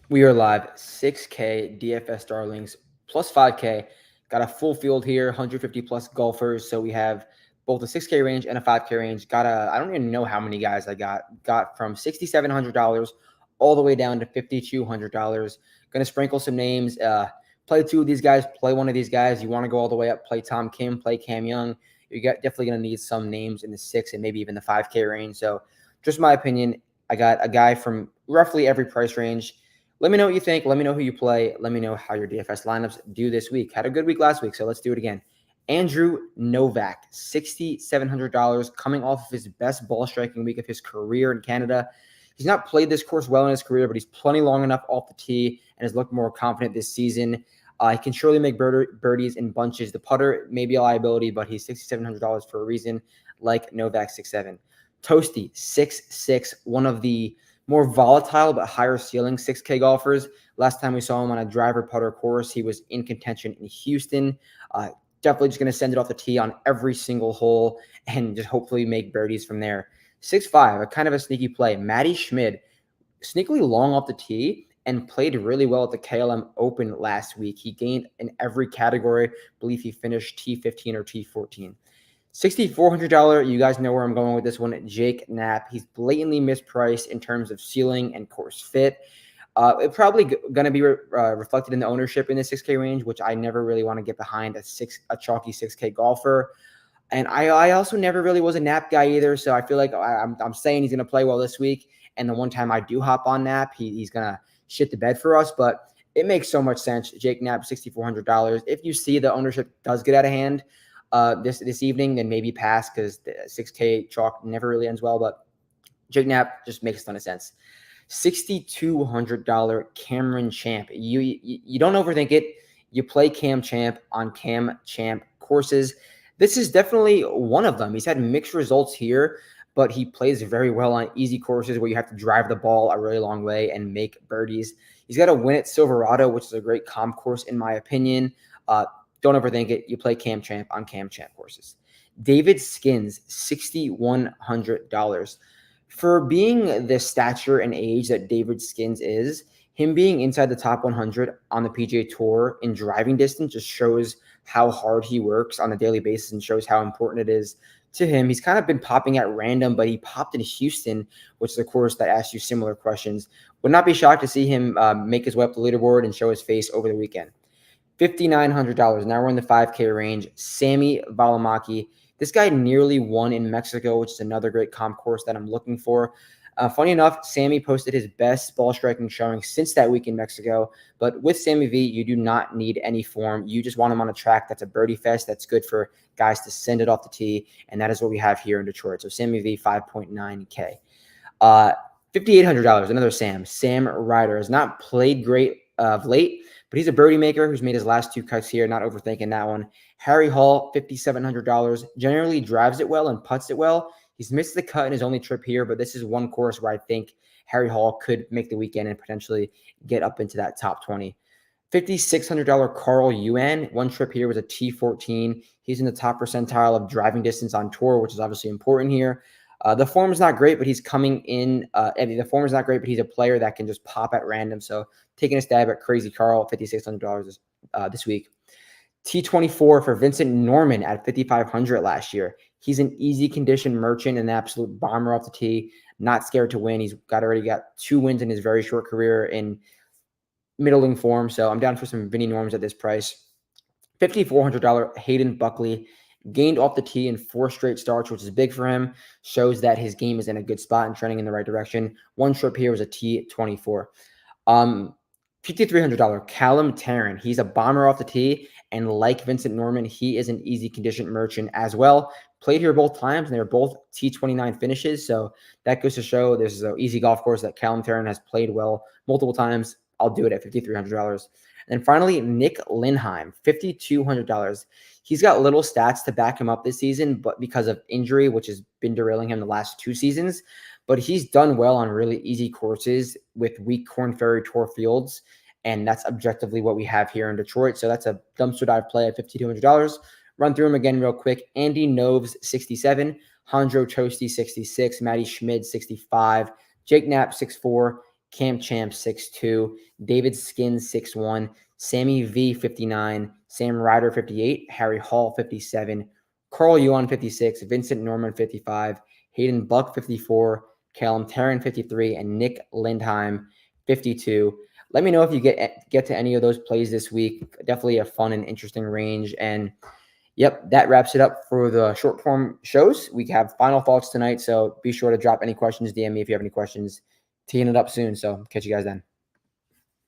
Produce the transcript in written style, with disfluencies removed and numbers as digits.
We are live. 6K DFS Darlings plus 5K. Got a full field here, 150 plus golfers. So we have both a 6K range and a 5K range. I don't even know how many guys I got from $6,700 all the way down to $5,200. Gonna sprinkle some names. Play two of these guys, play one of these guys. You want to go all the way up, play Tom Kim, play Cam Young. Definitely gonna need some names in the 6 and maybe even the 5K range. So just my opinion. I got a guy from roughly every price range. Let me know what you think. Let me know who you play. Let me know how your DFS lineups do this week. Had a good week last week, so let's do it again. Andrew Novak, $6,700, coming off of his best ball striking week of his career in Canada. He's not played this course well in his career, but he's plenty long enough off the tee and has looked more confident this season. He can surely make birdies in bunches. The putter may be a liability, but he's $6,700 for a reason, like Novak 6'7". Toasty, 6'6", one of the more volatile but higher ceiling 6K golfers. Last time we saw him on a driver putter course, he was in contention in Houston. Definitely just going to send it off the tee on every single hole and just hopefully make birdies from there. 6'5", a kind of a sneaky play. Matty Schmid, sneakily long off the tee and played really well at the KLM Open last week. He gained in every category. I believe he finished T15 or T14. $6,400, you guys know where I'm going with this one. Jake Knapp. He's blatantly mispriced in terms of ceiling and course fit. It's probably going to be reflected in the ownership in the 6K range, which I never really want to get behind a chalky 6K golfer. And I also never really was a Knapp guy either, so I feel like I'm saying he's going to play well this week. And the one time I do hop on Knapp, he's going to shit the bed for us. But it makes so much sense. Jake Knapp, $6,400. If you see the ownership does get out of hand this evening, then maybe pass because the 6K chalk never really ends well. But Jake Knapp just makes a ton of sense. $6,200 Cameron Champ. You don't overthink it. You play Cam Champ on Cam Champ courses. This is definitely one of them. He's had mixed results here, but he plays very well on easy courses where you have to drive the ball a really long way and make birdies. He's got a win at Silverado, which is a great comp course in my opinion. Don't overthink it. You play Cam Champ on Cam Champ courses. David Skins, $6,100. For being the stature and age that David Skins is, him being inside the top 100 on the PGA Tour in driving distance just shows how hard he works on a daily basis and shows how important it is to him. He's kind of been popping at random, but he popped in Houston, which is a course that asks you similar questions. Would not be shocked to see him make his way up the leaderboard and show his face over the weekend. $5,900. Now we're in the 5K range. Sammy Valimaki. This guy nearly won in Mexico, which is another great comp course that I'm looking for. Funny enough, Sammy posted his best ball striking showing since that week in Mexico. But with Sammy V, you do not need any form. You just want him on a track that's a birdie fest. That's good for guys to send it off the tee. And that is what we have here in Detroit. So Sammy V, 5.9K. $5,800, another Sam. Sam Ryder has not played great of late, but he's a birdie maker who's made his last two cuts here, not overthinking that one. Harry Hall, $5,700, generally drives it well and putts it well. He's missed the cut in his only trip here, but this is one course where I think Harry Hall could make the weekend and potentially get up into that top 20. $5,600 Carl Yuan. One trip here was a T14. He's in the top percentile of driving distance on tour, which is obviously important here. The form is not great, but he's coming in. The form is not great, but he's a player that can just pop at random. So taking a stab at Crazy Carl, $5,600 this week. T24 for Vincent Norman at $5,500 last year. He's an easy condition merchant, an absolute bomber off the tee, not scared to win. He's already got 2 wins in his very short career in middling form. So I'm down for some Vinny Norms at this price. $5,400 Hayden Buckley. Gained off the tee in 4 straight starts, which is big for him. Shows that his game is in a good spot and trending in the right direction. One trip here was a T24. $5,300 Callum Tarrant. He's a bomber off the tee, and like Vincent Norman, he is an easy condition merchant as well. Played here both times, and they were both T29 finishes, so that goes to show this is an easy golf course that Callum Tarrant has played well multiple times. I'll do it at $5,300. And finally, Nick Lindheim, $5,200. He's got little stats to back him up this season, but because of injury, which has been derailing him the last 2 seasons. But he's done well on really easy courses with weak Korn Ferry Tour fields, and that's objectively what we have here in Detroit. So that's a dumpster dive play at $5,200. Run through them again real quick. Andy Noves, 67. Hondro Toasty, 66. Matty Schmid, 65. Jake Knapp, 6'4". Camp Champ 6'2", David Skin 6'1", Sammy V 59, Sam Ryder 58, Harry Hall 57, Carl Yuan 56, Vincent Norman 55, Hayden Buck 54, Callum Tarrant 53, and Nick Lindheim 52. Let me know if you get to any of those plays this week. Definitely a fun and interesting range. And yep, that wraps it up for the short form shows. We have final thoughts tonight, so be sure to drop any questions. DM me if you have any questions. Teeing it up soon, so catch you guys then.